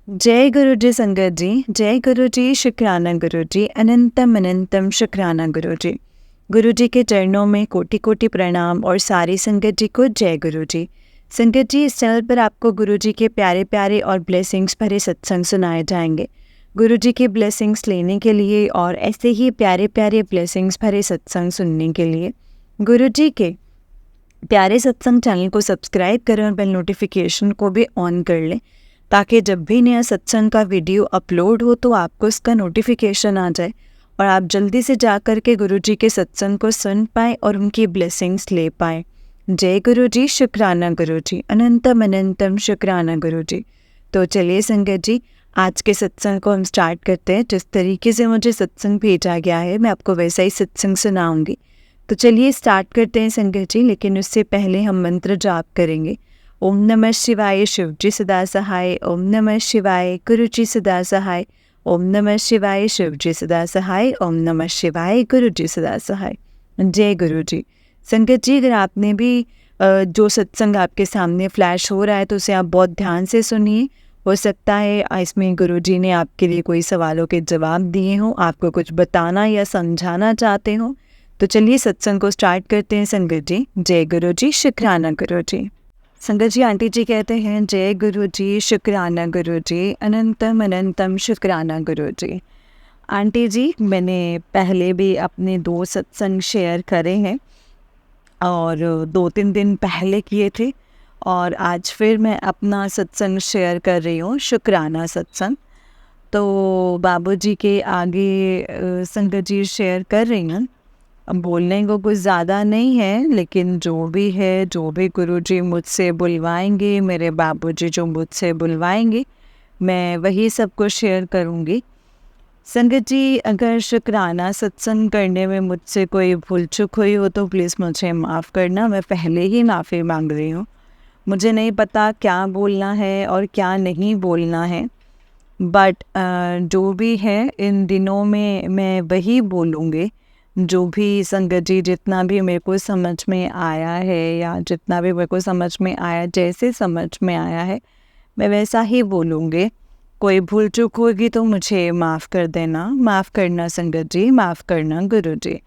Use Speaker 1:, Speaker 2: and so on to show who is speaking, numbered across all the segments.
Speaker 1: जय गुरु जी संगत जी, जय गुरु जी, शुक्राना गुरु जी, अनंतम अनंतम शुक्राना गुरु जी। गुरु जी के चरणों में कोटि कोटि प्रणाम और सारी संगत जी को जय गुरु जी। संगत जी, इस चैनल पर आपको गुरु जी के प्यारे प्यारे और ब्लेसिंग्स भरे सत्संग सुनाए जाएंगे। गुरु जी के ब्लेसिंग्स लेने के लिए और ऐसे ही प्यारे प्यारे ब्लेसिंग्स भरे सत्संग सुनने के लिए गुरु जी के प्यारे सत्संग चैनल को सब्सक्राइब करें और बेल नोटिफिकेशन को भी ऑन कर लें, ताकि जब भी नया सत्संग का वीडियो अपलोड हो तो आपको इसका नोटिफिकेशन आ जाए और आप जल्दी से जा कर के गुरु जी के सत्संग को सुन पाएँ और उनकी ब्लेसिंग्स ले पाएँ। जय गुरु जी, शुक्राना गुरु जी, अनंतम अनंतम शुक्राना गुरु जी। तो चलिए संगत जी, आज के सत्संग को हम स्टार्ट करते हैं। जिस तरीके से मुझे सत्संग भेजा गया है मैं आपको वैसा ही सत्संग सुनाऊंगी। तो चलिए स्टार्ट करते हैं संगत जी, लेकिन उससे पहले हम मंत्र जाप करेंगे। ओम नमः शिवाय, शिव जी सदा सहाय। ओम नमः शिवाय, गुरु जी सदा सहाय। ओम नमः शिवाय, शिव जी सदा सहाय। ओम नमः शिवाय, गुरु जी सदा सहाय। जय गुरु जी। संगत जी, अगर आपने भी जो सत्संग आपके सामने फ्लैश हो रहा है तो उसे आप बहुत ध्यान से सुनिए। हो सकता है इसमें गुरु जी ने आपके लिए कोई सवालों के जवाब दिए हों, आपको कुछ बताना या समझाना चाहते हों। तो चलिए सत्संग को स्टार्ट करते हैं संगत जी। जय गुरु जी, शुक्राना गुरु जी। संगत जी, आंटी जी कहते हैं जय गुरु जी, शुक्राना गुरु जी, अनंतम अनंतम शुक्राना गुरु जी। आंटी जी, मैंने पहले भी अपने 2 सत्संग शेयर करे हैं और 2-3 दिन पहले किए थे और आज फिर मैं अपना सत्संग शेयर कर रही हूँ, शुक्राना सत्संग। तो बाबूजी के आगे संगत जी शेयर कर रही हूँ। अब बोलने को कुछ ज़्यादा नहीं है, लेकिन जो भी है, जो भी गुरुजी मुझसे बुलवाएंगे, मेरे बाबूजी जो मुझसे बुलवाएंगे, मैं वही सबको शेयर करूँगी। संगत जी, अगर शुक्राना सत्संग करने में मुझसे कोई भूल चूक हुई हो तो प्लीज़ मुझे माफ़ करना। मैं पहले ही माफ़ी मांग रही हूँ। मुझे नहीं पता क्या बोलना है और क्या नहीं बोलना है, बट जो भी है इन दिनों में मैं वही बोलूँगी जो भी संगत जी, जितना भी मेरे को समझ में आया है या जितना भी मेरे को समझ में आया, जैसे समझ में आया है मैं वैसा ही बोलूँगी। कोई भूल चूक होगी तो मुझे माफ़ कर देना, माफ़ करना संगत जी, माफ़ करना गुरु जी।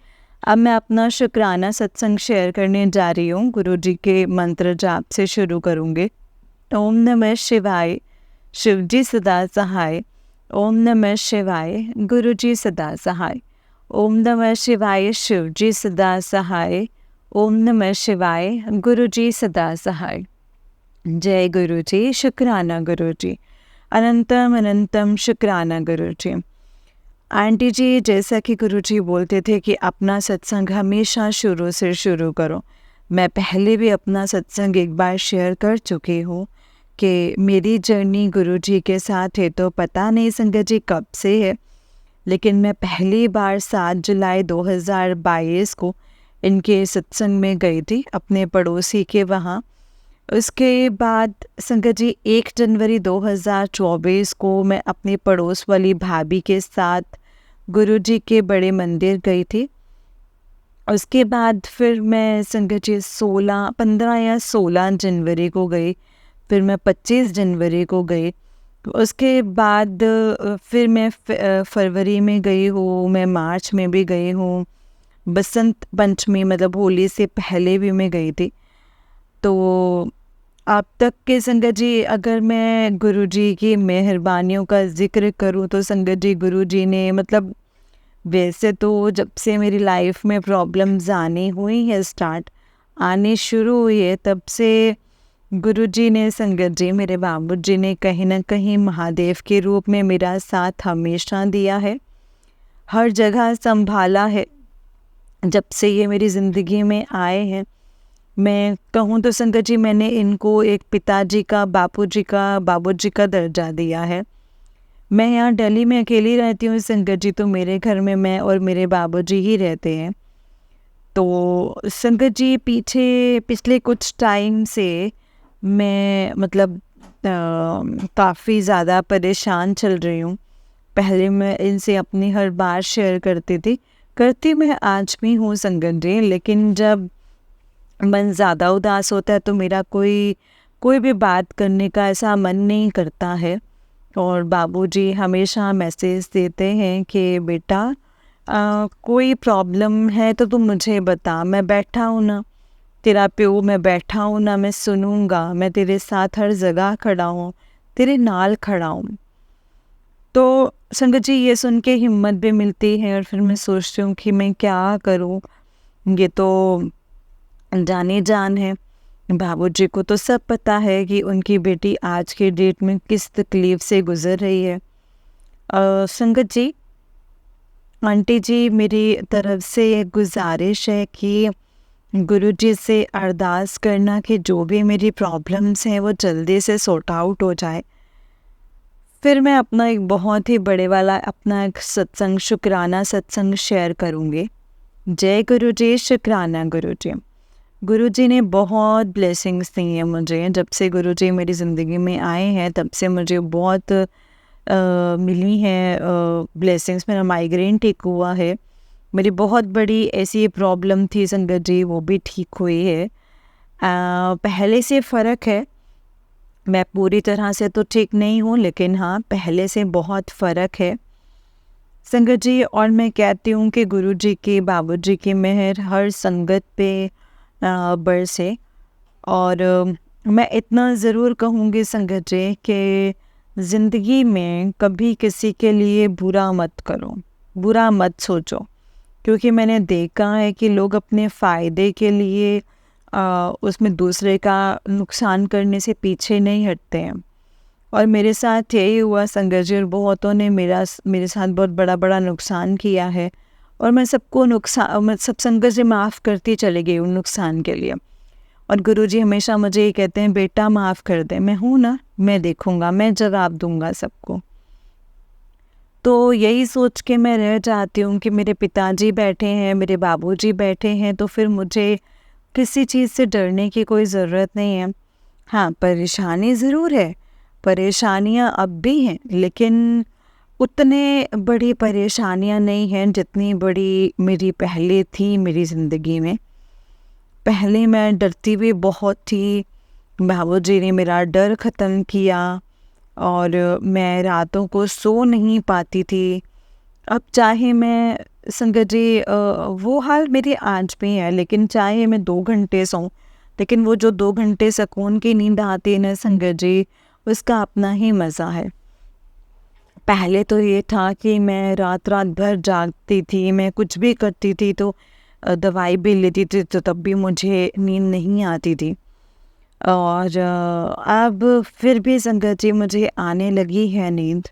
Speaker 1: अब मैं अपना शुक्राना सत्संग शेयर करने जा रही हूँ। गुरु जी के मंत्र जाप से शुरू करूँगी। ओम नमः शिवाय, शिव जी सदा सहाय। ओम नमः शिवाय, गुरु जी सदा सहाय। ओम नमः शिवाय, शिव जी सदा सहाय। ओम नमः शिवाय, गुरु जी सदा सहाय। जय गुरु जी, शुक्राना गुरु जी, अनंतम अनंतम शुक्राना गुरु जी। आंटी जी, जैसा कि गुरु जी बोलते थे कि अपना सत्संग हमेशा शुरू से शुरू करो। मैं पहले भी अपना सत्संग एक बार शेयर कर चुकी हूँ कि मेरी जर्नी गुरु जी के साथ है तो पता नहीं संगत जी कब से है, लेकिन मैं पहली बार 7 जुलाई 2022 को इनके सत्संग में गई थी अपने पड़ोसी के वहाँ। उसके बाद संगत जी 1 जनवरी 2024 को मैं अपने पड़ोस वाली भाभी के साथ गुरु जी के बड़े मंदिर गई थी। उसके बाद फिर मैं संगत जी 15 या 16 जनवरी को गई, फिर मैं 25 जनवरी को गई। उसके बाद फिर मैं फरवरी में गई हूँ, मैं मार्च में भी गई हूँ, बसंत पंचमी मतलब होली से पहले भी मैं गई थी। तो अब तक के संगत जी, अगर मैं गुरु जी की मेहरबानियों का ज़िक्र करूँ तो संगत जी, गुरु जी ने मतलब वैसे तो जब से मेरी लाइफ में प्रॉब्लम्स आनी हुई है, आनी शुरू हुई है, तब से गुरु जी ने, संगत जी, मेरे बाबू जी ने कहीं ना कहीं महादेव के रूप में मेरा साथ हमेशा दिया है, हर जगह संभाला है जब से ये मेरी ज़िंदगी में आए हैं। मैं कहूँ तो संगत जी, मैंने इनको एक पिताजी का, बाबूजी का दर्जा दिया है। मैं यहाँ दिल्ली में अकेली रहती हूँ संगत जी, तो मेरे घर में मैं और मेरे बाबूजी ही रहते हैं। तो संगत जी, पिछले कुछ टाइम से मैं मतलब काफ़ी ज़्यादा परेशान चल रही हूँ। पहले मैं इनसे अपनी हर बात शेयर करती मैं आज भी हूँ संगत जी, लेकिन जब मन ज़्यादा उदास होता है तो मेरा कोई भी बात करने का ऐसा मन नहीं करता है। और बाबूजी हमेशा मैसेज देते हैं कि बेटा कोई प्रॉब्लम है तो तू मुझे बता, मैं बैठा हूँ ना, तेरा प्यो मैं बैठा हूँ ना, मैं सुनूंगा, मैं तेरे साथ हर जगह खड़ा हूँ, तेरे नाल खड़ा हूँ। तो संगत जी ये सुन के हिम्मत भी मिलती है और फिर मैं सोचती हूँ कि मैं क्या करूँ, ये तो जाने जान है। बाबूजी को तो सब पता है कि उनकी बेटी आज के डेट में किस तकलीफ़ से गुज़र रही है। संगत जी, आंटी जी, मेरी तरफ से एक गुजारिश है कि गुरुजी से अरदास करना कि जो भी मेरी प्रॉब्लम्स हैं वो जल्दी से सॉर्ट आउट हो जाए। फिर मैं अपना एक बहुत ही बड़े वाला अपना एक सत्संग, शुक्राना सत्संग शेयर करूँगी। जय गुरु जी, शुक्राना गुरु जी। गुरु जी ने बहुत ब्लेसिंग्स दी हैं मुझे। जब से गुरु जी मेरी ज़िंदगी में आए हैं तब से मुझे बहुत मिली हैं ब्लेसिंग्स। मेरा माइग्रेन ठीक हुआ है, मेरी बहुत बड़ी ऐसी प्रॉब्लम थी संगत जी, वो भी ठीक हुई है। पहले से फ़र्क है, मैं पूरी तरह से तो ठीक नहीं हूँ, लेकिन हाँ पहले से बहुत फ़र्क है संगत जी। और मैं कहती हूँ कि गुरु जी की, बाबू जी की मेहर हर संगत पे बरसे। और मैं इतना ज़रूर कहूँगी संगत जी कि ज़िंदगी में कभी किसी के लिए बुरा मत करो, बुरा मत सोचो, क्योंकि मैंने देखा है कि लोग अपने फ़ायदे के लिए उसमें दूसरे का नुकसान करने से पीछे नहीं हटते हैं। और मेरे साथ यही हुआ संगत जी, और बहुतों ने मेरे साथ बहुत बड़ा बड़ा नुकसान किया है, और मैं सबको मैं सब संगत से माफ़ करती चली गई उन नुकसान के लिए। और गुरुजी हमेशा मुझे ये कहते हैं, बेटा माफ़ कर दे, मैं हूँ ना, मैं देखूँगा, मैं जवाब दूँगा सबको। तो यही सोच के मैं रह जाती हूँ कि मेरे पिताजी बैठे हैं, मेरे बाबूजी बैठे हैं, तो फिर मुझे किसी चीज़ से डरने की कोई ज़रूरत नहीं है। हाँ, परेशानी ज़रूर है, परेशानियाँ अब भी हैं, लेकिन उतने बड़ी परेशानियाँ नहीं हैं जितनी बड़ी मेरी पहले थी मेरी ज़िंदगी में। पहले मैं डरती भी बहुत थी, बाबूजी ने मेरा डर ख़त्म किया और मैं रातों को सो नहीं पाती थी। अब चाहे मैं संगत जी वो हाल मेरी आज भी है, लेकिन चाहे मैं 2 घंटे सोऊं, लेकिन वो जो 2 घंटे सुकून की नींद आती है ना संगत जी, उसका अपना ही मज़ा है। पहले तो ये था कि मैं रात रात भर जागती थी, मैं कुछ भी करती थी तो दवाई भी लेती थी तो तब भी मुझे नींद नहीं आती थी। और अब फिर भी संगत जी मुझे आने लगी है नींद।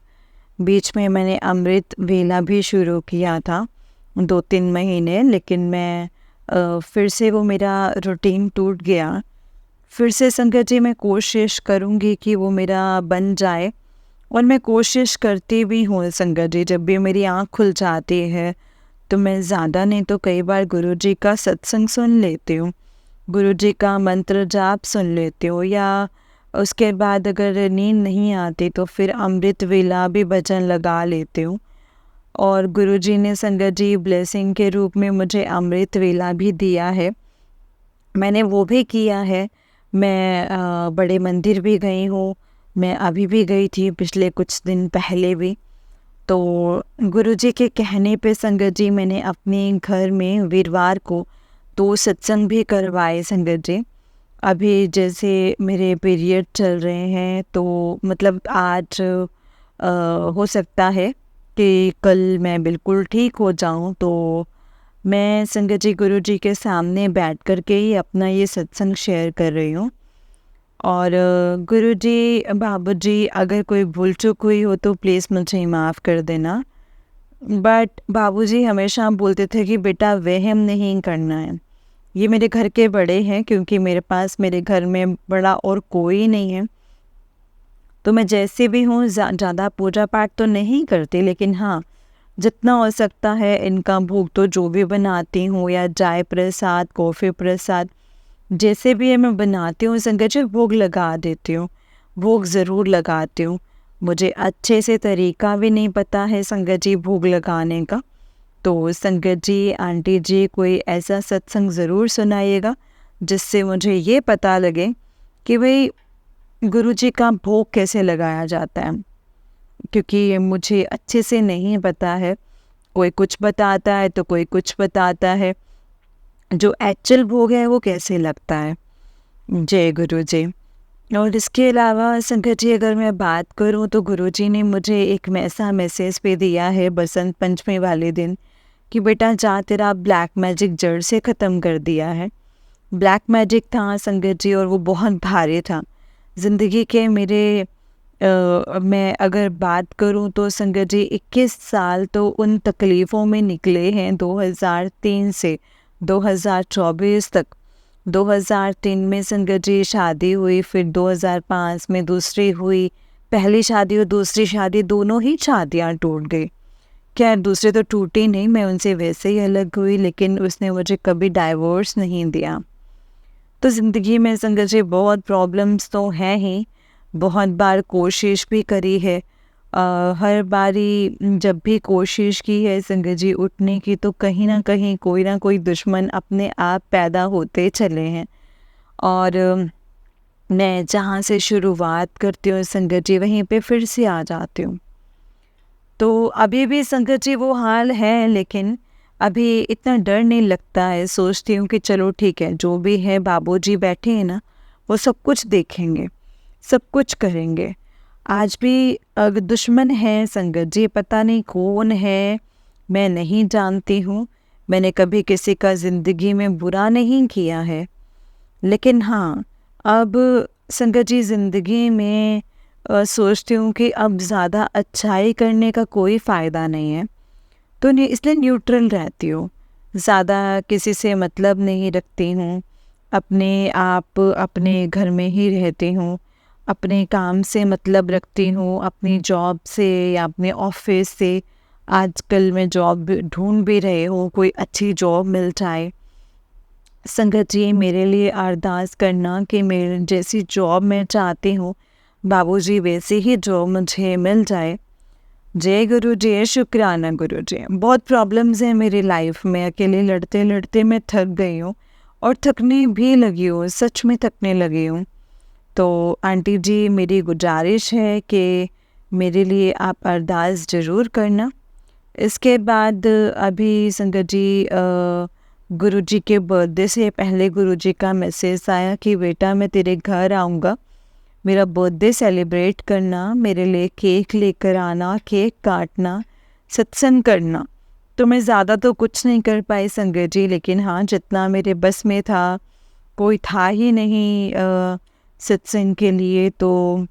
Speaker 1: बीच में मैंने अमृत वेला भी शुरू किया था 2-3 महीने, लेकिन मैं फिर से वो मेरा रूटीन टूट गया। फिर से संगत जी मैं कोशिश करूँगी कि वो मेरा बन जाए, और मैं कोशिश करती भी हूँ संगत जी। जब भी मेरी आँख खुल जाती है तो मैं ज़्यादा नहीं तो कई बार गुरुजी का सत्संग सुन लेती हूँ, गुरुजी का मंत्र जाप सुन लेती हूँ, या उसके बाद अगर नींद नहीं आती तो फिर अमृत वेला भी भजन लगा लेती हूँ। और गुरुजी ने संगत जी ब्लेसिंग के रूप में मुझे अमृत वेला भी दिया है, मैंने वो भी किया है। मैं बड़े मंदिर भी गई हूँ, मैं अभी भी गई थी पिछले कुछ दिन पहले भी। तो गुरुजी के कहने पे संगत जी मैंने अपने घर में वीरवार को 2 सत्संग भी करवाए संगत जी। अभी जैसे मेरे पीरियड चल रहे हैं तो मतलब आज हो सकता है कि कल मैं बिल्कुल ठीक हो जाऊं, तो मैं संगत जी गुरुजी के सामने बैठ कर के ही अपना ये सत्संग शेयर कर रही हूँ। और गुरुजी, बाबूजी, अगर कोई भूल चूक हुई हो तो प्लीज़ मुझे माफ़ कर देना। बट बाबूजी हमेशा बोलते थे कि बेटा वहम नहीं करना है। ये मेरे घर के बड़े हैं, क्योंकि मेरे पास मेरे घर में बड़ा और कोई नहीं है, तो मैं जैसे भी हूँ ज़्यादा पूजा पाठ तो नहीं करती, लेकिन हाँ जितना हो सकता है इनका भोग तो जो भी बनाती हूँ, या चाय प्रसाद, कॉफ़ी प्रसाद, जैसे भी है मैं बनाती हूँ संगत जी, भोग लगा देती हूँ, भोग ज़रूर लगाती हूँ। मुझे अच्छे से तरीका भी नहीं पता है संगत जी भोग लगाने का, तो संगत जी, आंटी जी, कोई ऐसा सत्संग ज़रूर सुनाइएगा जिससे मुझे ये पता लगे कि भाई गुरु जी का भोग कैसे लगाया जाता है। क्योंकि मुझे अच्छे से नहीं पता है, कोई कुछ बताता है तो कोई कुछ बताता है, जो एक्चुअल भोग है वो कैसे लगता है। जय गुरु जी। और इसके अलावा संकट जी अगर मैं बात करूं तो गुरुजी ने मुझे एक ऐसा मैसेज पे दिया है बसंत पंचमी वाले दिन कि बेटा जा तेरा ब्लैक मैजिक जड़ से ख़त्म कर दिया है। ब्लैक मैजिक था संगत जी और वो बहुत भारी था ज़िंदगी के मेरे। मैं अगर बात करूं तो संगत जी 21 साल तो उन तकलीफ़ों में निकले हैं 2003 से 2024 तक। 2003 में संगत जी शादी हुई, फिर 2005 में दूसरी हुई। पहली शादी और दूसरी शादी दोनों ही शादियां टूट गई। खैर दूसरे तो टूटी नहीं, मैं उनसे वैसे ही अलग हुई, लेकिन उसने मुझे कभी डाइवोर्स नहीं दिया। तो ज़िंदगी में संगत जी बहुत प्रॉब्लम्स तो हैं ही, बहुत बार कोशिश भी करी है। हर बारी जब भी कोशिश की है संगत जी उठने की तो कहीं ना कोई दुश्मन अपने आप पैदा होते चले हैं। और मैं जहाँ से शुरुआत करती हूँ संगत जी वहीं पे फिर से आ जाती हूँ। तो अभी भी संगत जी वो हाल है, लेकिन अभी इतना डर नहीं लगता है। सोचती हूँ कि चलो ठीक है, जो भी है बाबूजी बैठे हैं ना, वो सब कुछ देखेंगे, सब कुछ करेंगे। आज भी दुश्मन है संगत जी, पता नहीं कौन है, मैं नहीं जानती हूँ। मैंने कभी किसी का ज़िंदगी में बुरा नहीं किया है, लेकिन हाँ अब संगत जी ज़िंदगी में सोचती हूँ कि अब ज़्यादा अच्छाई करने का कोई फ़ायदा नहीं है, तो इसलिए न्यूट्रल रहती हूँ, ज़्यादा किसी से मतलब नहीं रखती हूँ। अपने आप अपने घर में ही रहती हूँ, अपने काम से मतलब रखती हूँ, अपनी जॉब से या अपने ऑफिस से। आजकल मैं जॉब ढूंढ भी रही हूँ, कोई अच्छी जॉब मिल जाए। संगत जी मेरे लिए अरदास करना कि मेरे जैसी जॉब मैं चाहती हूँ बाबूजी वैसी ही जॉब मुझे मिल जाए। जय गुरु जी, शुक्राना गुरु जी। बहुत प्रॉब्लम्स हैं मेरी लाइफ में, अकेले लड़ते लड़ते मैं थक गई हूँ और थकने भी लगी हूँ, सच में थकने लगी हूँ। तो आंटी जी मेरी गुजारिश है कि मेरे लिए आप अरदास ज़रूर करना। इसके बाद अभी संगत जी गुरुजी के बर्थडे से पहले गुरुजी का मैसेज आया कि बेटा मैं तेरे घर आऊँगा, मेरा बर्थडे सेलिब्रेट करना, मेरे लिए केक लेकर आना, केक काटना, सत्संग करना। तो मैं ज़्यादा तो कुछ नहीं कर पाई संगत जी, लेकिन हाँ जितना मेरे बस में था, कोई था ही नहीं सत्संग के लिए, तो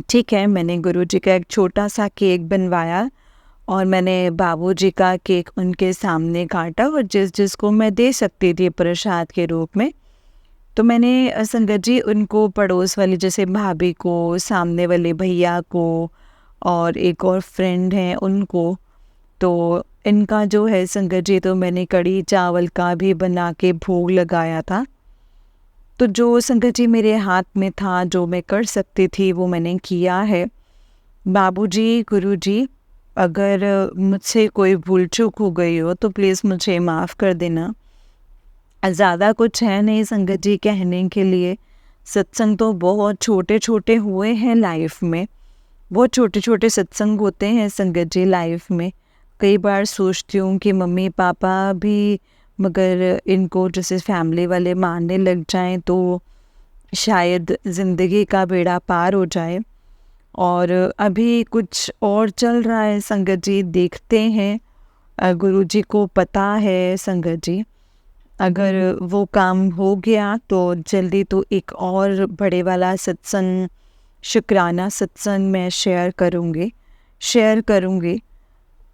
Speaker 1: ठीक है मैंने गुरुजी का एक छोटा सा केक बनवाया और मैंने बाबूजी का केक उनके सामने काटा और जिस जिसको मैं दे सकती थी प्रसाद के रूप में, तो मैंने संगत जी उनको पड़ोस वाली जैसे भाभी को, सामने वाले भैया को और एक और फ्रेंड हैं उनको, तो इनका जो है संगत जी तो मैंने कढ़ी चावल का भी बना के भोग लगाया था। तो जो संगत जी मेरे हाथ में था, जो मैं कर सकती थी वो मैंने किया है। बाबूजी, गुरुजी अगर मुझसे कोई भूल चूक हो गई हो तो प्लीज़ मुझे माफ़ कर देना। ज़्यादा कुछ है नहीं संगत जी कहने के लिए। सत्संग तो बहुत छोटे छोटे हुए हैं लाइफ में, बहुत छोटे छोटे सत्संग होते हैं संगत जी लाइफ में। कई बार सोचती हूँ कि मम्मी पापा भी मगर इनको जैसे फैमिली वाले मानने लग जाएं तो शायद ज़िंदगी का बेड़ा पार हो जाए। और अभी कुछ और चल रहा है संगत जी, देखते हैं। गुरुजी को पता है संगत जी, अगर वो काम हो गया तो जल्दी तो एक और बड़े वाला सत्संग, शुक्राना सत्संग मैं शेयर करूँगी।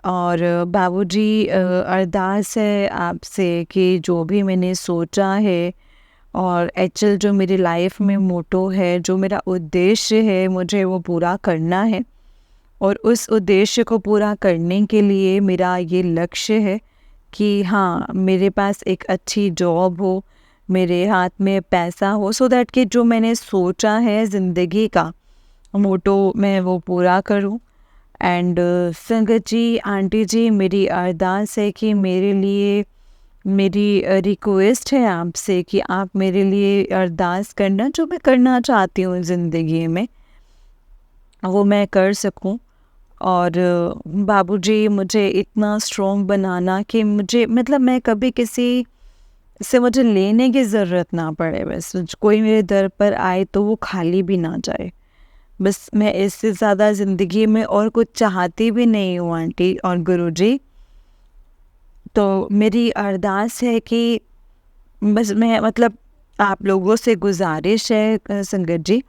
Speaker 1: और बाबूजी अरदास है आपसे कि जो भी मैंने सोचा है और एक्चुअल जो मेरी लाइफ में मोटो है, जो मेरा उद्देश्य है, मुझे वो पूरा करना है। और उस उद्देश्य को पूरा करने के लिए मेरा ये लक्ष्य है कि हाँ मेरे पास एक अच्छी जॉब हो, मेरे हाथ में पैसा हो, सो दैट कि जो मैंने सोचा है ज़िंदगी का मोटो मैं वो पूरा करूँ। एंड संगत जी, आंटी जी मेरी अरदास है कि मेरे लिए, मेरी रिक्वेस्ट है आपसे कि आप मेरे लिए अरदास करना, जो मैं करना चाहती हूँ ज़िंदगी में वो मैं कर सकूँ। और बाबूजी मुझे इतना स्ट्रॉन्ग बनाना कि मुझे मतलब मैं कभी किसी से मुझे लेने की ज़रूरत ना पड़े, बस कोई मेरे दर पर आए तो वो खाली भी ना जाए। बस मैं इससे ज़्यादा ज़िंदगी में और कुछ चाहती भी नहीं हूँ आंटी और गुरुजी। तो मेरी अरदास है कि बस मैं मतलब आप लोगों से गुजारिश है संगत जी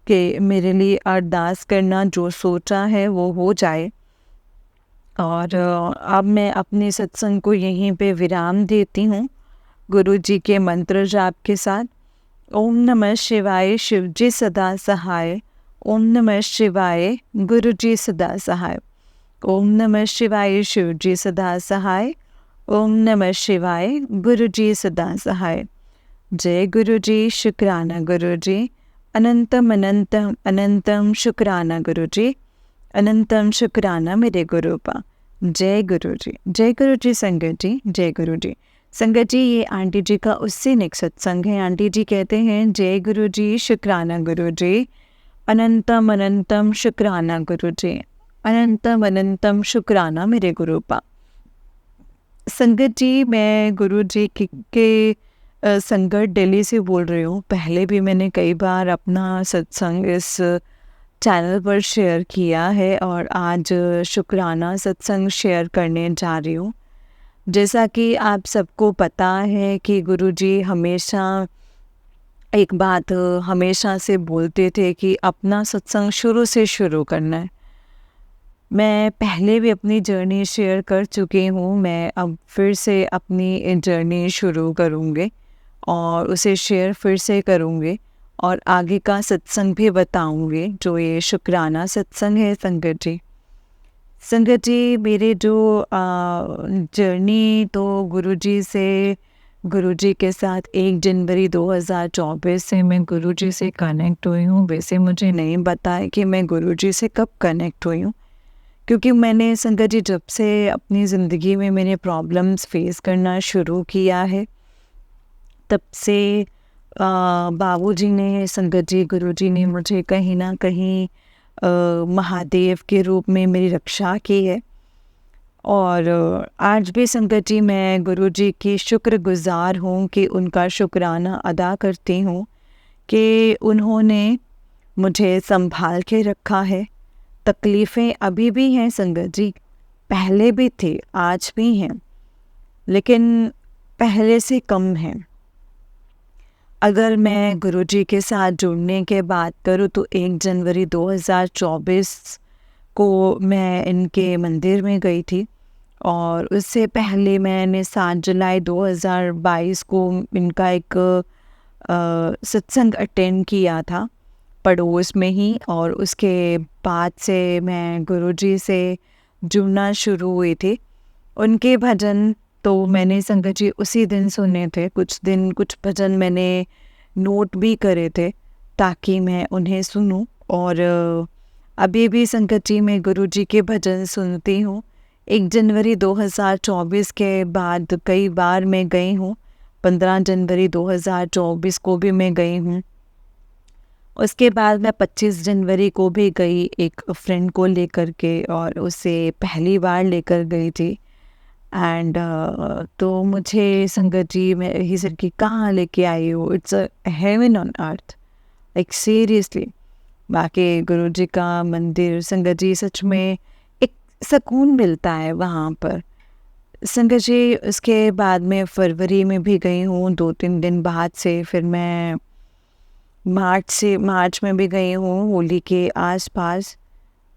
Speaker 1: कि मेरे लिए अरदास करना, जो सोचा है वो हो जाए। और अब मैं अपने सत्संग को यहीं पे विराम देती हूँ गुरु जी के मंत्र जाप के साथ। ओम नमः शिवाय, शिव जी सदा सहाय। ओम नमः शिवाय, गुरु जी सदा सहाय। ओम नमः शिवाय, शिव जी सदा सहाय। ओम नमः शिवाय, गुरु जी सदा सहाय। जय गुरु जी, शुक्राना गुरु जी। अनंतम अनंतम अनंतम शुक्राना गुरु जी। अनंतम शुक्राना मेरे गुरुपा। जय गुरु जी, जय गुरु जी संगत जी, जय गुरु जी। संगत जी, ये आंटी जी का उससे नेक्स्ट सत्संग है। आंटी जी कहते हैं जय गुरु जी, शुक्राना गुरु जी। अनंतम अनंतम शुक्राना गुरु जी। अनंतम अनंतम शुक्राना मेरे गुरुपा। संगत जी, मैं गुरु जी के संगत दिल्ली से बोल रही हूँ। पहले भी मैंने कई बार अपना सत्संग इस चैनल पर शेयर किया है और आज शुक्राना सत्संग शेयर करने जा रही हूँ। जैसा कि आप सबको पता है कि गुरुजी हमेशा एक बात हमेशा से बोलते थे कि अपना सत्संग शुरू से शुरू करना है। मैं पहले भी अपनी जर्नी शेयर कर चुकी हूँ, मैं अब फिर से अपनी जर्नी शुरू करूँगी और उसे शेयर फिर से करूँगी और आगे का सत्संग भी बताऊँगी, जो ये शुक्राना सत्संग है संगत जी। संगत जी, मेरे जो जर्नी तो गुरुजी के साथ 1 जनवरी 2024 से मैं गुरुजी से कनेक्ट हुई हूँ। वैसे मुझे नहीं पता है कि मैं गुरुजी से कब कनेक्ट हुई हूँ, क्योंकि मैंने संगत जी जब से अपनी ज़िंदगी में मैंने प्रॉब्लम्स फेस करना शुरू किया है, तब से बाबूजी ने, संगत जी, गुरुजी ने मुझे कहीं ना कहीं महादेव के रूप में मेरी रक्षा की है। और आज भी संगत जी मैं गुरुजी की शुक्रगुजार हूँ कि उनका शुक्राना अदा करती हूँ कि उन्होंने मुझे संभाल के रखा है। तकलीफ़ें अभी भी हैं संगत जी, पहले भी थे, आज भी हैं, लेकिन पहले से कम हैं। अगर मैं गुरुजी के साथ जुड़ने के बात करूँ तो 1 जनवरी 2024 को मैं इनके मंदिर में गई थी और उससे पहले मैंने 7 जुलाई 2022 को इनका एक सत्संग अटेंड किया था पड़ोस में ही। और उसके बाद से मैं गुरुजी से जुड़ना शुरू हुई थी। उनके भजन तो मैंने संगत जी उसी दिन सुने थे, कुछ भजन मैंने नोट भी करे थे ताकि मैं उन्हें सुनूं। और अभी भी संगत जी मैं गुरुजी के भजन सुनती हूँ। 1 जनवरी 2024 के बाद कई बार मैं गई हूँ, 15 जनवरी 2024 को भी मैं गई हूँ। उसके बाद मैं 25 जनवरी को भी गई एक फ्रेंड को लेकर के, और उसे पहली बार लेकर गई थी। एंड तो मुझे संगत जी, मैं ही सर कि कहाँ लेके आई हो, it's a heaven on earth, like seriously. बाकी गुरुजी का मंदिर संगत जी, सच में एक सुकून मिलता है वहाँ पर संगत जी। उसके बाद में फरवरी में भी गई हूँ 2-3 दिन बाद से। फिर मैं मार्च में भी गई हूँ होली के आसपास।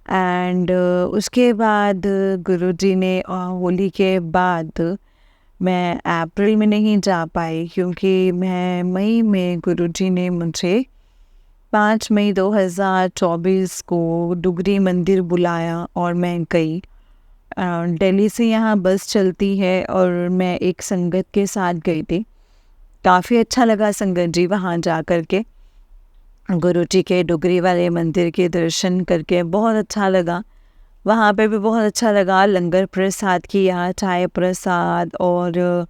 Speaker 1: एंड उसके बाद गुरुजी ने होली के बाद मैं अप्रैल में नहीं जा पाई, क्योंकि मैं मई में गुरुजी ने मुझे 5 मई 2024 को डुगरी मंदिर बुलाया और मैं गई। दिल्ली से यहाँ बस चलती है और मैं एक संगत के साथ गई थी। काफ़ी अच्छा लगा संगत जी वहाँ जा कर के, गुरुजी के डुगरी वाले मंदिर के दर्शन करके बहुत अच्छा लगा। वहाँ पे भी बहुत अच्छा लगा, लंगर प्रसाद किया, चाय प्रसाद, और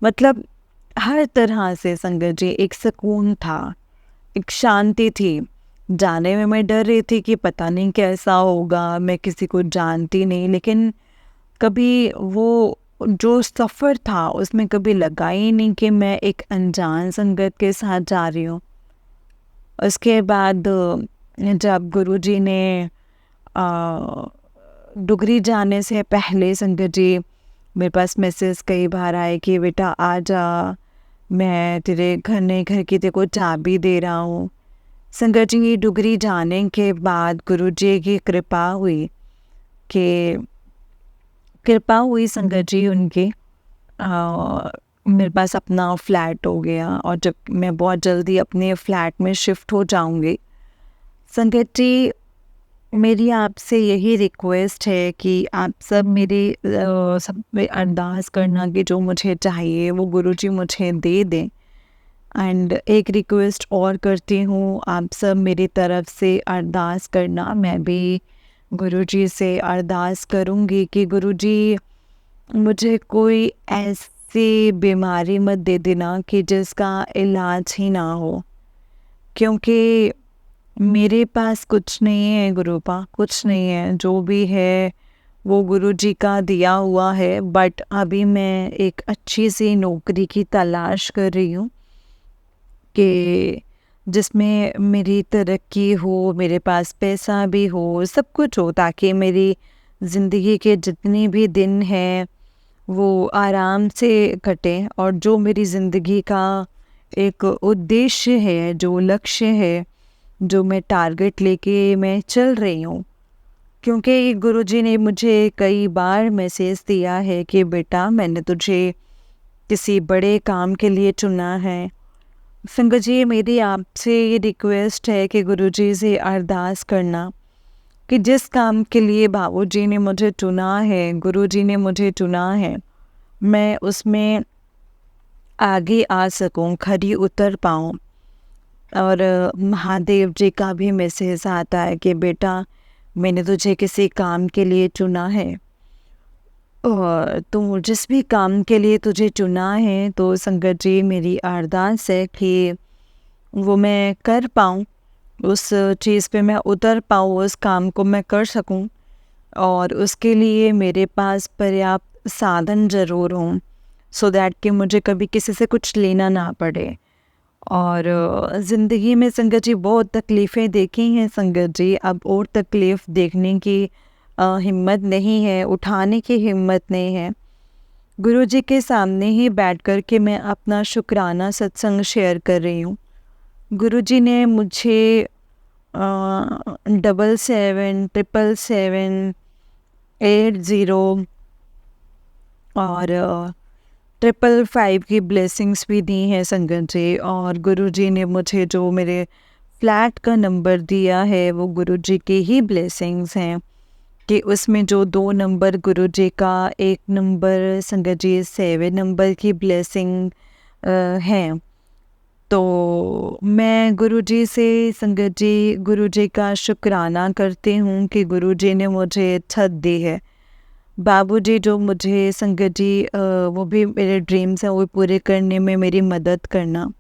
Speaker 1: मतलब हर तरह से संगत जी एक सुकून था, एक शांति थी। जाने में मैं डर रही थी कि पता नहीं कैसा होगा, मैं किसी को जानती नहीं, लेकिन कभी वो जो सफ़र था उसमें कभी लगा ही नहीं कि मैं एक अनजान संगत के साथ जा रही हूँ। उसके बाद जब गुरुजी ने डुगरी जाने से पहले संगत जी मेरे पास मैसेज कई बार आए कि बेटा आ जा, मैं तेरे घर नए घर की तेरे को चाबी दे रहा हूँ। संगत जी डुगरी जाने के बाद गुरुजी की कृपा हुई संगत जी उनकी, मेरे पास अपना फ्लैट हो गया और जब मैं बहुत जल्दी अपने फ्लैट में शिफ्ट हो जाऊंगी। संगत जी मेरी आपसे यही रिक्वेस्ट है कि आप सब मेरे सब पे अरदास करना कि जो मुझे चाहिए वो गुरुजी मुझे दे दें। एंड एक रिक्वेस्ट और करती हूँ, आप सब मेरी तरफ से अरदास करना। मैं भी गुरुजी से अरदास करूँगी कि गुरुजी मुझे कोई ऐसी बीमारी मत दे देना कि जिसका इलाज ही ना हो, क्योंकि मेरे पास कुछ नहीं है गुरुपा, कुछ नहीं है। जो भी है वो गुरुजी का दिया हुआ है, बट अभी मैं एक अच्छी सी नौकरी की तलाश कर रही हूँ कि जिसमें मेरी तरक्की हो, मेरे पास पैसा भी हो, सब कुछ हो, ताकि मेरी ज़िंदगी के जितने भी दिन हैं वो आराम से कटे और जो मेरी ज़िंदगी का एक उद्देश्य है, जो लक्ष्य है, जो मैं टारगेट लेके मैं चल रही हूँ। क्योंकि गुरुजी ने मुझे कई बार मैसेज दिया है कि बेटा मैंने तुझे किसी बड़े काम के लिए चुना है। संगत जी मेरी आपसे ये रिक्वेस्ट है कि गुरुजी से अरदास करना कि जिस काम के लिए बाबूजी ने मुझे चुना है, गुरुजी ने मुझे चुना है, मैं उसमें आगे आ सकूं, खरी उतर पाऊं। और महादेव जी का भी मैसेज आता है कि बेटा मैंने तुझे किसी काम के लिए चुना है और तू जिस भी काम के लिए तुझे चुना है, तो संगत जी मेरी अरदास है कि वो मैं कर पाऊँ, उस चीज़ पे मैं उतर पाऊँ, उस काम को मैं कर सकूँ और उसके लिए मेरे पास पर्याप्त साधन ज़रूर हों, सो दैट कि मुझे कभी किसी से कुछ लेना ना पड़े। और ज़िंदगी में संगत जी बहुत तकलीफ़ें देखी हैं संगत जी, अब और तकलीफ़ देखने की हिम्मत नहीं है, उठाने की हिम्मत नहीं है। गुरुजी के सामने ही बैठ कर के मैं अपना शुक्राना सत्संग शेयर कर रही हूँ। गुरुजी ने मुझे 777780 और 555 की ब्लेसिंग्स भी दी हैं संगत जी। और गुरुजी ने मुझे जो मेरे फ्लैट का नंबर दिया है वो गुरुजी की ही ब्लेसिंग्स हैं कि उसमें जो 2 नंबर गुरुजी का, एक नंबर संगत जी 7 नंबर की ब्लेसिंग है। तो मैं गुरुजी से संगत जी गुरुजी का शुक्राना करती हूँ कि गुरुजी ने मुझे छत दी है। बाबूजी जो मुझे संगत जी वो भी मेरे ड्रीम्स हैं वो पूरे करने में मेरी मदद करना।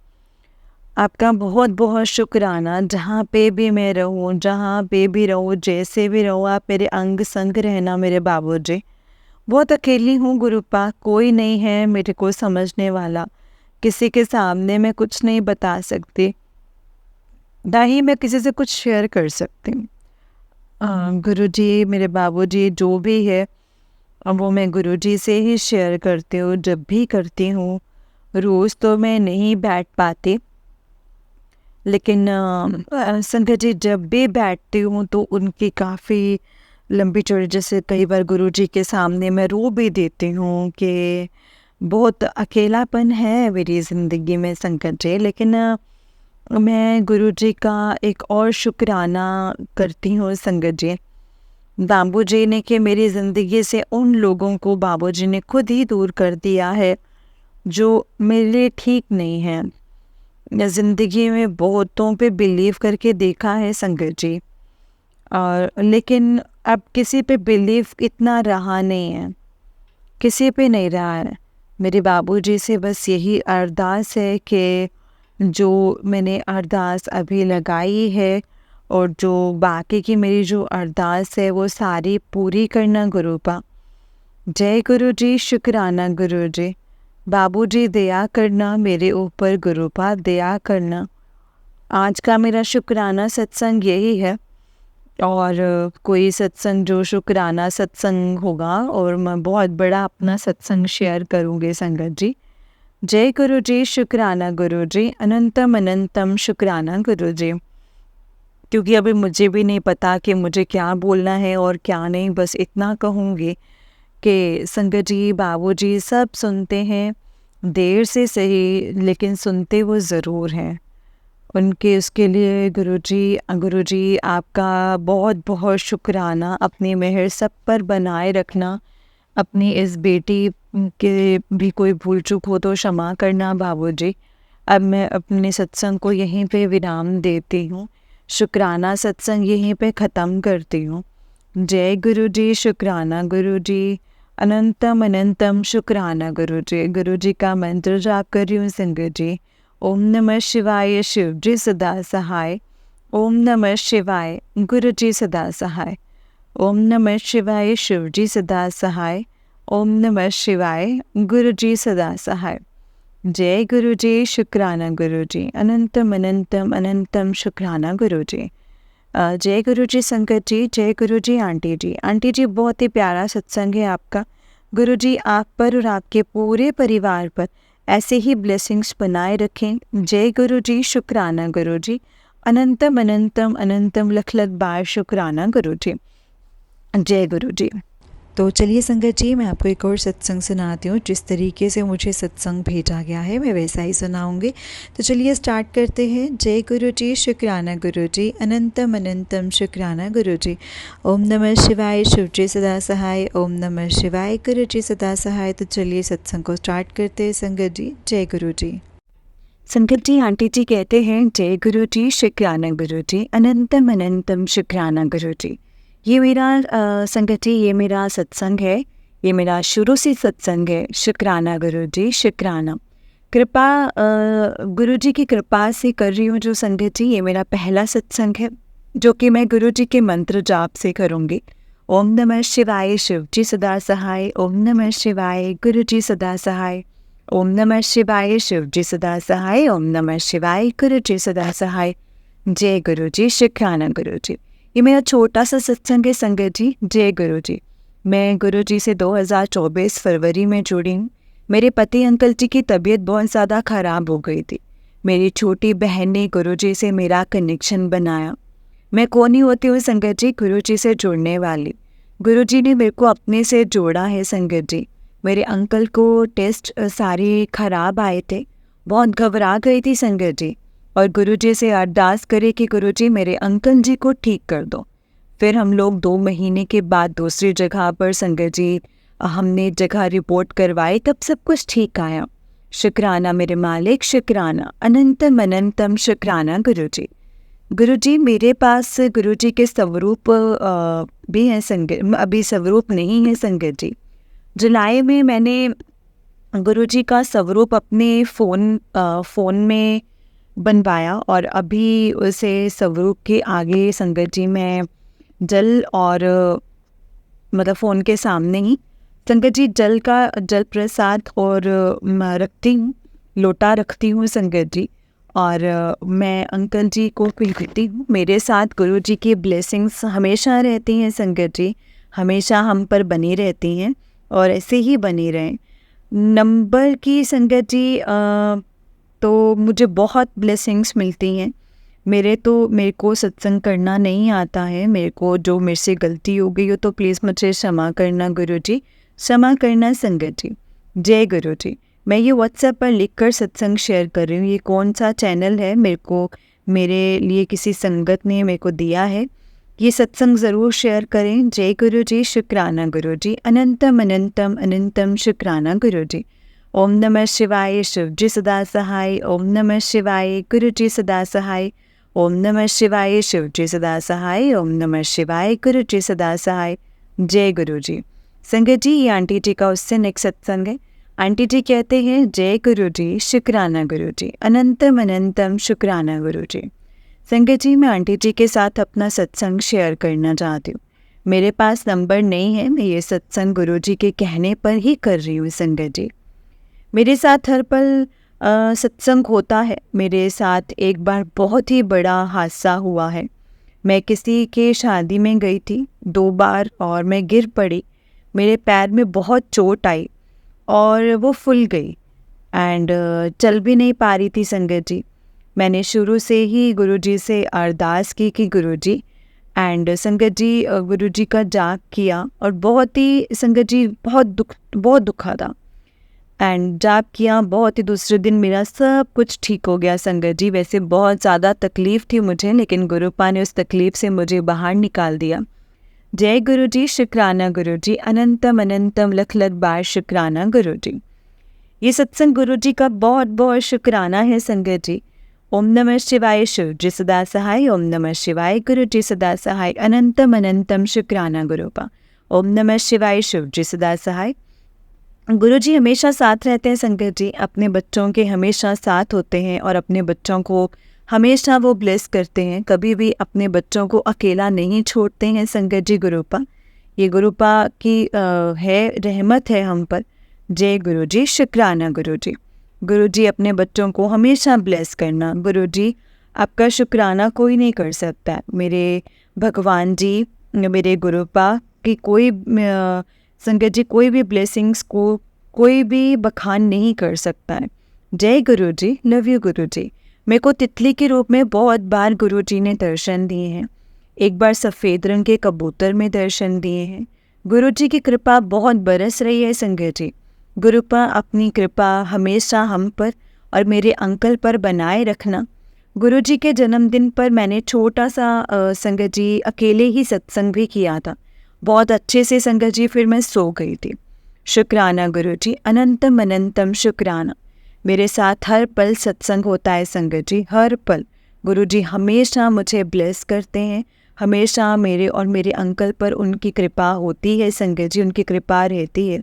Speaker 1: आपका बहुत बहुत शुक्राना, जहाँ पे भी मैं रहूँ, जहाँ पे भी रहूँ, जैसे भी रहूँ, आप मेरे अंग संग रहना मेरे बाबूजी। बहुत अकेली हूँ गुरुपा, कोई नहीं है मेरे को समझने वाला, किसी के सामने मैं कुछ नहीं बता सकती, ना ही मैं किसी से कुछ शेयर कर सकती हूँ। गुरुजी मेरे बाबूजी जो भी है वो मैं गुरुजी से ही शेयर करती हूँ, जब भी करती हूँ। रोज़ तो मैं नहीं बैठ पाती, लेकिन संगत जी जब भी बैठती हूँ तो उनकी काफ़ी लंबी चौड़ी, जैसे कई बार गुरुजी के सामने मैं रो भी देती हूँ कि बहुत अकेलापन है मेरी ज़िंदगी में संगत जी। लेकिन मैं गुरुजी का एक और शुक्राना करती हूँ संगत जी, बाबूजी ने, कि मेरी ज़िंदगी से उन लोगों को बाबूजी ने खुद ही दूर कर दिया है जो मेरे लिए ठीक नहीं है। ज़िंदगी में बहुतों पे बिलीव करके देखा है संगत जी, और लेकिन अब किसी पे बिलीव इतना रहा नहीं है, किसी पे नहीं रहा है। मेरे बाबूजी से बस यही अरदास है कि जो मैंने अरदास अभी लगाई है और जो बाकी की मेरी जो अरदास है वो सारी पूरी करना गुरुपा। जय गुरु जी, शुक्राना गुरु जी। बाबू जी दया करना मेरे ऊपर गुरुपा, दया करना। आज का मेरा शुक्राना सत्संग यही है, और कोई सत्संग जो शुक्राना सत्संग होगा और मैं बहुत बड़ा अपना सत्संग शेयर करूँगी संगत जी। जय गुरु जी, शुक्राना गुरु जी, अनंतम अनंतम शुक्राना गुरु जी। क्योंकि अभी मुझे भी नहीं पता कि मुझे क्या बोलना है और क्या नहीं, बस इतना कहूँगी कि संगत जी, बाबू जी सब सुनते हैं, देर से सही लेकिन सुनते वो ज़रूर हैं। उनके उसके लिए गुरुजी आपका बहुत बहुत शुक्राना। अपनी मेहर सब पर बनाए रखना। अपनी इस बेटी के भी कोई भूल चूक हो तो क्षमा करना बाबूजी। अब मैं अपने सत्संग को यहीं पे विराम देती हूँ, शुक्राना सत्संग यहीं पे ख़त्म करती हूँ। जय गुरु जी, शुक्राना गुरु जी, अनंतम अनंतम शुक्राना गुरु जी। गुरु जी का मंत्र जाप कर रही हूँ संगत जी। ओम नमः शिवाय, शिव जी सदा सहाय। ओम नमः शिवाय, गुरु जी सदा सहाय। ओम नमः शिवाय, शिव जी सदा सहाय। ओम नमः शिवाय, गुरु जी सदा सहाय। जय गुरु जी, शुक्राना गुरु जी, अनंतम अनंतम अनंतम शुक्राना गुरु जी। जय गुरु जी संगत जी, जय गुरु जी आंटी जी। आंटी जी बहुत ही प्यारा सत्संग है आपका। गुरु जी आप पर और आपके पूरे परिवार पर ऐसे ही ब्लेसिंग्स बनाए रखें। जय गुरु जी, शुक्राना गुरु जी, अनंतम अनंतम अनंतम लख लख बार शुक्राना गुरु जी। जय गुरु जी। तो चलिए संगत जी, मैं आपको एक और सत्संग सुनाती हूँ। जिस तरीके से मुझे सत्संग भेजा गया है मैं वैसा ही सुनाऊंगी। तो चलिए स्टार्ट करते हैं। जय गुरु जी, शुक्राना गुरु जी, अनंतम अनंतम शुक्राना गुरु जी। ओम नमः शिवाय, शिव जी सदा सहाय। ओम नमः शिवाय, गुरु जी सदा सहाय। तो चलिए सत्संग को स्टार्ट करते हैं संगत जी। जय गुरु जी। संगत जी, आंटी जी कहते हैं जय गुरु जी, शुक्राना गुरु जी, अनंतम अनंतम शुक्राना गुरु जी। ये मेरा संगत जी, ये मेरा सत्संग है, ये मेरा शुरू से सत्संग है। शुक्राना गुरु जी, शुक्राना। कृपा गुरु जी की कृपा से कर रही हूँ जो संगत जी, ये मेरा पहला सत्संग है जो कि मैं गुरु जी के मंत्र जाप से करूँगी। ओम नमः शिवाय, शिव जी सदा सहाय। ओम नमः शिवाय, गुरु जी सदा सहाय। ओम नमः शिवाय, शिव जी सदा सहाय। ओम नमः शिवाय, गुरु जी सदा सहाय। जय गुरु जी, शुक्राना गुरु जी। ये मेरा छोटा सा सत्संग है संगत जी। जय गुरु जी। मैं गुरु जी से 2024 फरवरी में जुड़ी हूँ। मेरे पति अंकल जी की तबीयत बहुत ज़्यादा ख़राब हो गई थी। मेरी छोटी बहन ने गुरु जी से मेरा कनेक्शन बनाया। मैं कौन ही होती हूँ संगत जी, गुरु जी से जुड़ने वाली। गुरु जी ने मेरे को अपने से जोड़ा है संगत जी। मेरे अंकल को टेस्ट सारे खराब आए थे, बहुत घबरा गई थी संगत जी, और गुरु जी से अरदास करे कि गुरु जी मेरे अंकल जी को ठीक कर दो। फिर हम लोग 2 महीने के बाद दूसरी जगह पर संगत जी हमने जगह रिपोर्ट करवाई, तब सब कुछ ठीक आया। शुक्राना मेरे मालिक, शुक्राना, अनंतम अनंतम शुक्राना गुरु जी। गुरु जी मेरे पास गुरु जी के स्वरूप भी हैं संगत, अभी स्वरूप नहीं है संगत जी। जुलाई में मैंने गुरु जी का स्वरूप अपने फ़ोन में बनवाया, और अभी उसे स्वरूप के आगे संगत जी मैं जल और मतलब फ़ोन के सामने ही संगत जी जल प्रसाद और रखती हूँ, लोटा रखती हूँ संगत जी, और मैं अंकल जी को भेजती हूँ। मेरे साथ गुरु जी की ब्लेसिंग्स हमेशा रहती हैं संगत जी, हमेशा हम पर बनी रहती हैं और ऐसे ही बनी रहें। नंबर की संगत जी तो मुझे बहुत ब्लेसिंग्स मिलती हैं। मेरे को सत्संग करना नहीं आता है। मेरे को जो मेरे से गलती हो गई हो तो प्लीज़ मुझे क्षमा करना गुरु जी, क्षमा करना संगत जी। जय गुरु जी। मैं ये व्हाट्सएप पर लिखकर सत्संग शेयर कर रही हूँ। ये कौन सा चैनल है मेरे लिए किसी संगत ने मेरे को दिया है। ये सत्संग ज़रूर शेयर करें। जय गुरु जी, शुक्राना गुरु जी, अनंतम अनंतम अनंतम शुक्राना गुरु जी। ओम नमः शिवाय, शिव जी सदा सहाय। ओम नमः शिवाय, गुरु जी सदा सहाय। ओम नमः शिवाय, शिव जी सदा सहाय। ओम नमः शिवाय, गुरु जी सदा सहाय। जय गुरु जी। संगत जी, ये आंटी जी का उससे नेक्स्ट सत्संग है। आंटी जी कहते हैं जय गुरु जी, शुक्राना गुरु जी, अनंतम अनंतम शुक्राना गुरु जी। संगत जी, मैं आंटी जी के साथ अपना सत्संग शेयर करना चाहती हूँ। मेरे पास नंबर नहीं है, मैं ये सत्संग गुरु जी के कहने पर ही कर रही हूँ। संगत जी, मेरे साथ हर पल सत्संग होता है। मेरे साथ एक बार बहुत ही बड़ा हादसा हुआ है। मैं किसी के शादी में गई थी 2 बार और मैं गिर पड़ी। मेरे पैर में बहुत चोट आई और वो फूल गई एंड चल भी नहीं पा रही थी। संगत जी, मैंने शुरू से ही गुरुजी से अरदास की कि गुरुजी, एंड संगत जी गुरुजी का जाप किया और बहुत ही संगत जी बहुत दुखा था एंड जाप किया बहुत ही। दूसरे दिन मेरा सब कुछ ठीक हो गया। संगत जी, वैसे बहुत ज़्यादा तकलीफ़ थी मुझे, लेकिन गुरुपा ने उस तकलीफ़ से मुझे बाहर निकाल दिया। जय गुरु जी, शुक्राना गुरु जी, अनंतम अनंतम लख लख बार शुक्राना गुरु जी। ये सत्संग गुरु जी का बहुत बहुत शुक्राना है। संगत जी, ओम नमः शिवाय, शिव जी सदा सहाय। ओम नमः शिवाय, गुरु जी सदा सहाय। अनंतम अनंतम शुक्राना गुरुपा। ओम नमः शिवाय, शिव जी सदा सहाय। गुरु जी हमेशा साथ रहते हैं। संगत जी, अपने बच्चों के हमेशा साथ होते हैं और अपने बच्चों को हमेशा वो ब्लेस करते हैं। कभी भी अपने बच्चों को अकेला नहीं छोड़ते हैं। संगत जी, गुरुपा, ये गुरुपा की है रहमत है हम पर। जय गुरु जी, शुक्राना गुरु जी। गुरु जी अपने बच्चों को हमेशा ब्लेस करना। गुरु जी, आपका शुक्राना कोई नहीं कर सकता। मेरे भगवान जी, मेरे गुरुपा की कोई संगत जी, कोई भी ब्लेसिंग्स को कोई भी बखान नहीं कर सकता है। जय गुरु जी, लव यू गुरु जी। मेरे को तितली के रूप में बहुत बार गुरु जी ने दर्शन दिए हैं। एक बार सफ़ेद रंग के कबूतर में दर्शन दिए हैं। गुरु जी की कृपा बहुत बरस रही है। संगत जी, गुरुपा अपनी कृपा हमेशा हम पर और मेरे अंकल पर बनाए रखना। गुरु जी के जन्मदिन पर मैंने छोटा सा संगत जी अकेले ही सत्संग भी किया था। बहुत अच्छे से संगत जी, फिर मैं सो गई थी। शुक्राना गुरु जी, अनंतम अनंतम शुक्राना। मेरे साथ हर पल सत्संग होता है। संगत जी, हर पल गुरु जी हमेशा मुझे ब्लेस करते हैं। हमेशा मेरे और मेरे अंकल पर उनकी कृपा होती है। संगत जी, उनकी कृपा रहती है।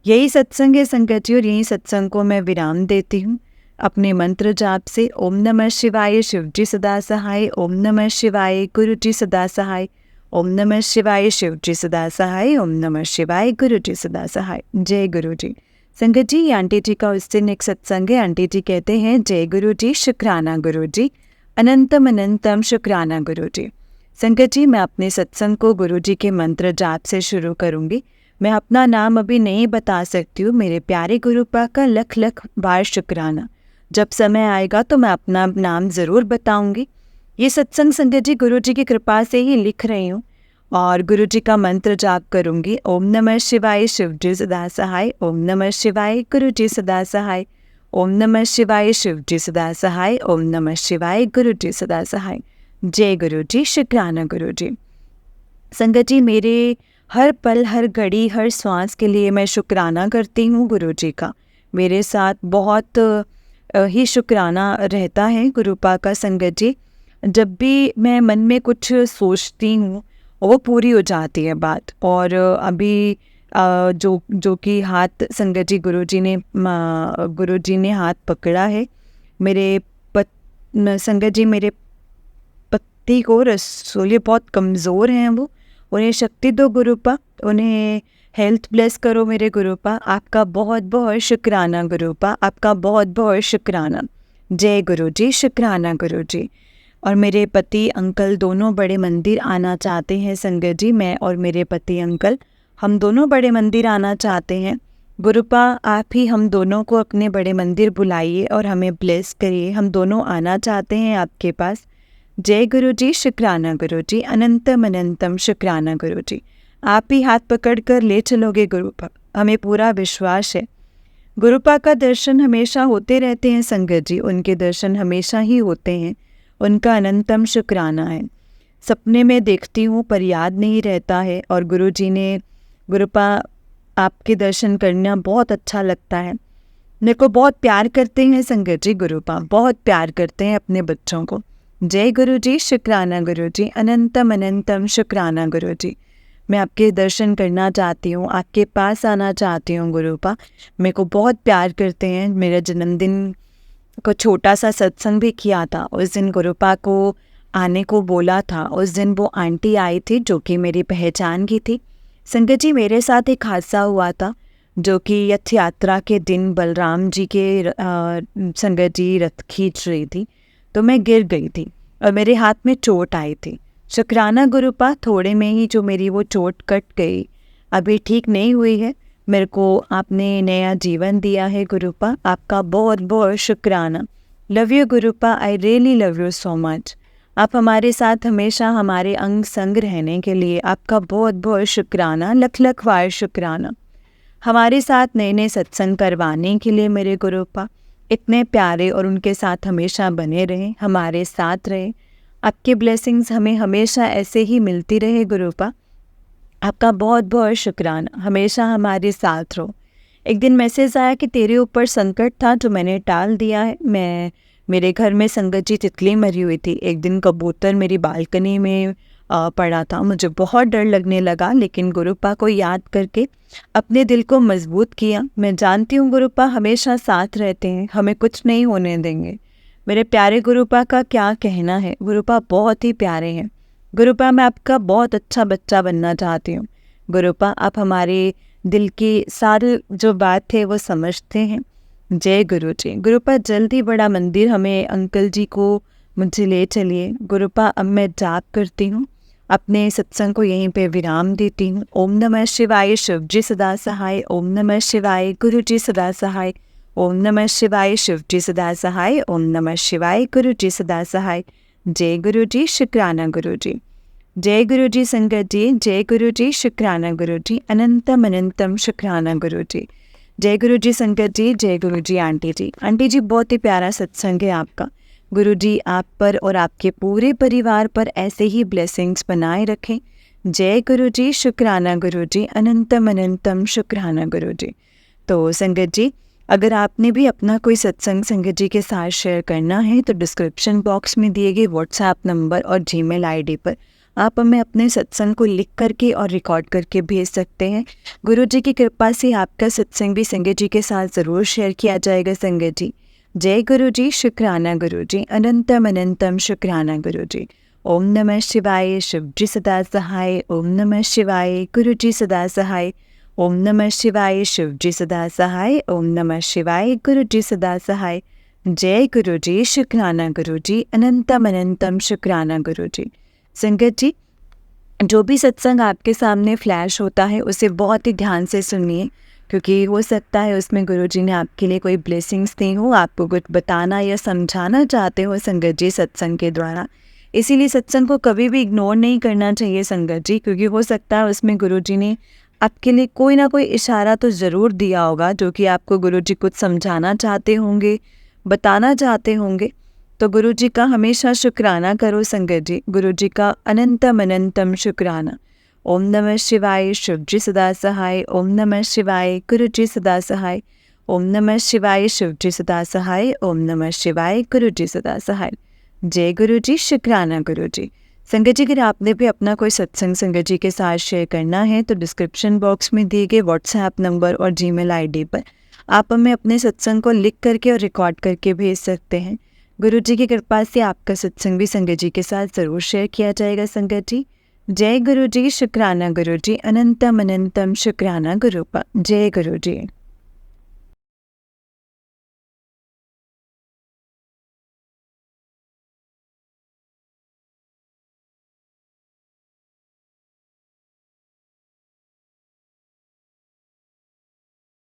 Speaker 1: यही सत्संग है संगत जी, और यही सत्संग को मैं विराम देती हूँ अपने मंत्र जाप से। ओम नमः शिवाय, शिव जी सदा सहाय। ओम नमः शिवाय, गुरु जी सदा सहाय। ओम नमः शिवाय, शिव जी सदा सहाय। ओम नमः शिवाय, गुरु जी सदा सहाय। जय गुरु जी। संगत जी, ये आंटी जी का उस दिन एक सत्संग है। आंटी जी कहते हैं, जय गुरु जी, शुक्राना गुरु जी, अनंतम अनंतम शुक्राना गुरु जी। संगत जी, मैं अपने सत्संग को गुरु जी के मंत्र जाप से शुरू करूँगी। मैं अपना नाम अभी नहीं बता सकती हूँ। मेरे प्यारे गुरुपा का लख लख बार शुक्राना। जब समय आएगा तो मैं अपना नाम ज़रूर बताऊँगी। ये सत्संग संगत जी गुरु जी की कृपा से ही लिख रही हूँ और गुरु जी का मंत्र जाप करूँगी। ओम नमः शिवाय, शिव जी सदा सहाय। ओम नमः शिवाय, गुरु जी सदा सहाय। ओम नमः शिवाय, शिव जी सदा सहाय। ओम नमः शिवाय, गुरु जी सदा सहाय। जय गुरु जी, शुक्राना गुरु जी। संगत जी, मेरे हर पल, हर घड़ी, हर श्वास के लिए मैं शुक्राना करती हूँ गुरु जी का। मेरे साथ बहुत ही शुक्राना रहता है गुरुपा का। संगत जी, जब भी मैं मन में कुछ सोचती हूँ वो पूरी हो जाती है बात। और अभी जो कि हाथ संगत जी गुरु जी ने हाथ पकड़ा है मेरे संगत जी, मेरे पति को रसोली बहुत कमज़ोर हैं वो, उन्हें शक्ति दो गुरुपा, उन्हें हेल्थ ब्लेस करो मेरे गुरुपा। आपका बहुत बहुत शुक्राना गुरुपा, आपका बहुत बहुत शुक्राना। जय गुरु जी, शुक्राना गुरु जी। और मेरे पति अंकल दोनों बड़े मंदिर आना चाहते हैं। संगत जी, मैं और मेरे पति अंकल हम दोनों बड़े मंदिर आना चाहते हैं। गुरुपा, आप ही हम दोनों को अपने बड़े मंदिर बुलाइए और हमें ब्लेस करिए। हम दोनों आना चाहते हैं आपके पास। जय गुरु जी, शुक्राना गुरु जी, अनंतम अनंतम शुक्राना गुरु जी। आप ही हाथ पकड़कर ले चलोगे गुरुपा, हमें पूरा विश्वास है। गुरुपा का दर्शन हमेशा होते रहते हैं संगत जी, उनके दर्शन हमेशा ही होते हैं। उनका अनंतम शुक्राना है। सपने में देखती हूँ पर याद नहीं रहता है। और गुरुपा, आपके दर्शन करना बहुत अच्छा लगता है। मेरे को बहुत प्यार करते हैं संगत जी गुरुपा, बहुत प्यार करते हैं अपने बच्चों को। जय गुरु जी, शुक्राना गुरु जी, अनंतम अनंतम शुक्राना गुरु जी। मैं आपके दर्शन करना चाहती हूँ, आपके पास आना चाहती हूँ गुरुपा। मेरे को बहुत प्यार करते हैं। मेरे जन्मदिन को छोटा सा सत्संग भी किया था। उस दिन गुरुपा को आने को बोला था, उस दिन वो आंटी आई थी जो कि मेरी पहचान की थी। संगत जी, मेरे साथ एक हादसा हुआ था जो कि रथ यात्रा के दिन बलराम जी के संगत जी रथ खींच रही थी, तो मैं गिर गई थी और मेरे हाथ में चोट आई थी। शुक्राना गुरुपा, थोड़े में ही जो मेरी वो चोट कट गई, अभी ठीक नहीं हुई है। मेरे को आपने नया जीवन दिया है गुरुपा, आपका बहुत बहुत शुक्राना। Love you गुरुपा, I really love you so much. आप हमारे साथ हमेशा हमारे अंग संग रहने के लिए आपका बहुत बहुत शुक्राना, लख लख बार शुक्राना। हमारे साथ नए नए सत्संग करवाने के लिए मेरे गुरुपा इतने प्यारे, और उनके साथ हमेशा बने रहें, हमारे साथ रहे। आपके ब्लेसिंग्स हमें हमेशा ऐसे ही मिलती रहे गुरुपा। आपका बहुत बहुत शुक्राना, हमेशा हमारे साथ रहो। एक दिन मैसेज आया कि तेरे ऊपर संकट था जो मैंने टाल दिया है। मेरे घर में संगत जी तितली मरी हुई थी। एक दिन कबूतर मेरी बालकनी में पड़ा था, मुझे बहुत डर लगने लगा, लेकिन गुरुपा को याद करके अपने दिल को मजबूत किया। मैं जानती हूँ गुरुपा हमेशा साथ रहते हैं, हमें कुछ नहीं होने देंगे। मेरे प्यारे गुरुपा का क्या कहना है, गुरुपा बहुत ही प्यारे हैं। गुरुपा, मैं आपका बहुत अच्छा बच्चा बनना चाहती हूँ। गुरुपा, आप हमारे दिल की सारी जो बात है वो समझते हैं। जय गुरु जी। गुरुपा, जल्दी बड़ा मंदिर हमें अंकल जी को मुझे ले चलिए। गुरुपा, अब मैं जाप करती हूँ, अपने सत्संग को यहीं पे विराम देती हूँ। ओम नमः शिवाय, शिव जी सदा सहाय। ओम नमः शिवाय, गुरु जी सदा सहाय। ओम नमः शिवाय, शिव जी सदा सहाय। ओम नमः शिवाय, गुरु जी सदा सहाय। जय गुरु जी, शुक्राना गुरु जी। जय गुरु जी संगत जी, जय गुरु जी, शुक्राना गुरु जी, अनंतम अनंतम शुक्राना गुरु जी। जय गुरु जी संगत जी, जय गुरु जी आंटी जी। आंटी जी, बहुत ही प्यारा सत्संग है आपका। गुरु जी आप पर और आपके पूरे परिवार पर ऐसे ही ब्लेसिंग्स बनाए रखें। जय गुरु जी, शुक्राना गुरु जी, अनंतम अनंतम शुक्राना गुरु जी। तो संगत जी, अगर आपने भी अपना कोई सत्संग संगत जी के साथ शेयर करना है तो डिस्क्रिप्शन बॉक्स में दिए गए व्हाट्सएप नंबर और जीमेल आईडी पर आप हमें अपने सत्संग को लिख करके और रिकॉर्ड करके भेज सकते हैं। गुरु जी की कृपा से आपका सत्संग भी संगत जी के साथ ज़रूर शेयर किया जाएगा संगत जी। जय गुरु जी, शुक्राना गुरु जी, अनंतम अनंतम शुक्राना गुरु जी। ओम नमः शिवाय, शिव जी सदा सहाय। ओम नमः शिवाय, गुरु जी सदा सहाय। ओम नमः शिवाय, शिव जी सदा सहाय। ओम नमः शिवाय, गुरु जी सदा सहाय। जय गुरु जी, शुक्राना गुरु जी, अनंतम अनंतम शुक्राना गुरु जी। संगत जी, जो भी सत्संग आपके सामने फ्लैश होता है उसे बहुत ही ध्यान से सुनिए, क्योंकि हो सकता है उसमें गुरुजी ने आपके लिए कोई ब्लेसिंग्स दी हो, आपको कुछ बताना या समझाना चाहते हो संगत जी सत्संग के द्वारा। इसीलिए सत्संग को कभी भी इग्नोर नहीं करना चाहिए संगत जी, क्योंकि हो सकता है उसमें गुरुजी ने आपके लिए कोई ना कोई इशारा तो ज़रूर दिया होगा, जो कि आपको गुरुजी कुछ समझाना चाहते होंगे, बताना चाहते होंगे। तो गुरु जी का हमेशा शुक्राना करो संगत जी, गुरु जी का अनंतम अनंतम शुक्राना। ओम नमः शिवाय, शिव जी सदा सहाय। ओम नमः शिवाय, गुरु जी सदा सहाय। ओम नमः शिवाय, शिव जी सदा सहाय। ओम नमः शिवाय, गुरु जी सदा सहाय। जय गुरु जी, शुक्राना गुरु जी। संगत जी, अगर आपने भी अपना कोई सत्संग संगत जी के साथ शेयर करना है तो डिस्क्रिप्शन बॉक्स में दिए गए व्हाट्सएप नंबर और जीमेल आईडी पर आप हमें अपने सत्संग को लिख करके और रिकॉर्ड करके भेज सकते हैं। गुरु जी की कृपा से आपका सत्संग भी संगत जी के साथ ज़रूर शेयर किया जाएगा संगत जी। जय गुरु जी, शुक्राना गुरु जी, अनंतम अनंतम शुक्राना गुरुपा। जय गुरु जी।